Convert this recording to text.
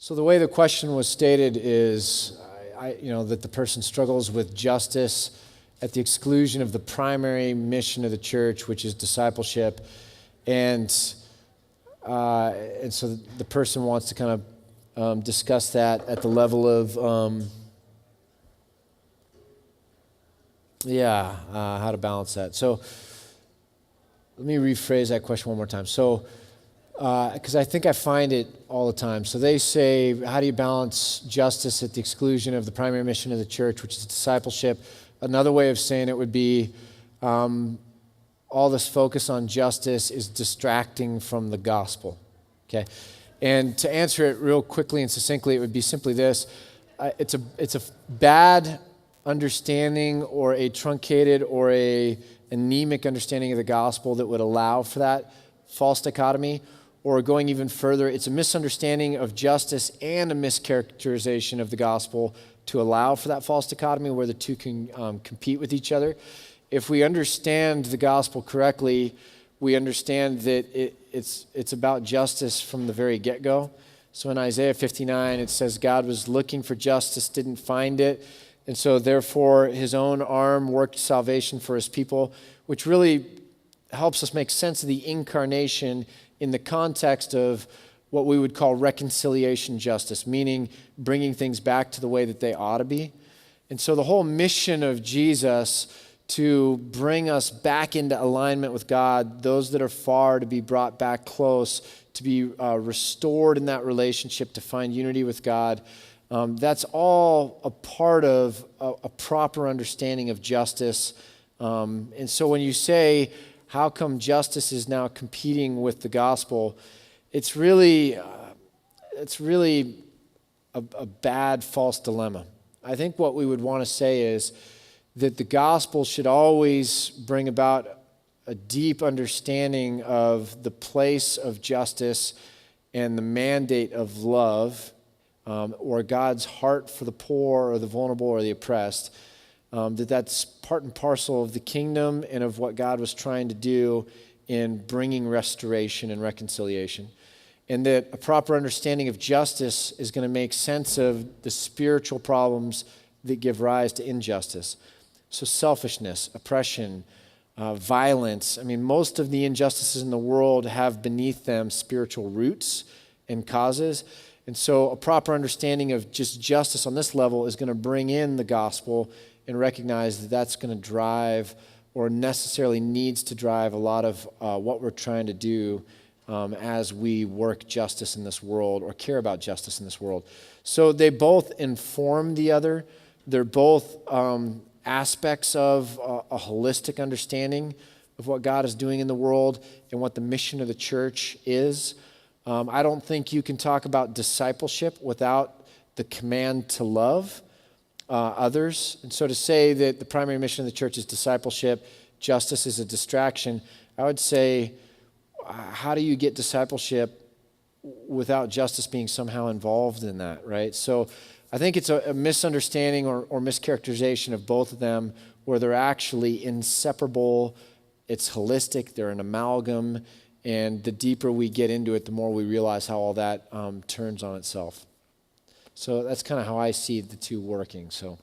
So the way the question was stated is, that the person struggles with justice at the exclusion of the primary mission of the church, which is discipleship, and so the person wants to kind of discuss that at the level of, how to balance that. So let me rephrase that question one more time. So, because I think I find it all the time. So they say, how do you balance justice at the exclusion of the primary mission of the church, which is discipleship? Another way of saying it would be, all this focus on justice is distracting from the gospel, okay? And to answer it real quickly and succinctly, it would be simply this. It's a bad understanding or a truncated or a anemic understanding of the gospel that would allow for that false dichotomy. Or going even further, it's a misunderstanding of justice and a mischaracterization of the gospel to allow for that false dichotomy where the two can compete with each other. If we understand the gospel correctly, we understand that it's about justice from the very get-go. So in Isaiah 59, it says God was looking for justice, didn't find it, and so therefore his own arm worked salvation for his people, which really helps us make sense of the incarnation in the context of what we would call reconciliation justice, meaning bringing things back to the way that they ought to be. And so the whole mission of Jesus to bring us back into alignment with God, those that are far to be brought back close, to be restored in that relationship, to find unity with God, that's all a part of a proper understanding of justice. And so when you say, how come justice is now competing with the gospel? It's really a bad false dilemma. I think what we would want to say is that the gospel should always bring about a deep understanding of the place of justice and the mandate of love, or God's heart for the poor or the vulnerable or the oppressed. That's part and parcel of the kingdom and of what God was trying to do in bringing restoration and reconciliation. And that a proper understanding of justice is going to make sense of the spiritual problems that give rise to injustice. So selfishness, oppression, violence. I mean, most of the injustices in the world have beneath them spiritual roots and causes. And so a proper understanding of just justice on this level is going to bring in the gospel and recognize that that's going to drive or necessarily needs to drive a lot of what we're trying to do as we work justice in this world or care about justice in this world. So they both inform the other. They're both aspects of a holistic understanding of what God is doing in the world and what the mission of the church is. I don't think you can talk about discipleship without the command to love others. And so to say that the primary mission of the church is discipleship, justice is a distraction, I would say, how do you get discipleship without justice being somehow involved in that, right? So I think it's a misunderstanding or mischaracterization of both of them where they're actually inseparable. It's holistic. They're an amalgam. And the deeper we get into it, the more we realize how all that turns on itself. So that's kind of how I see the two working. So.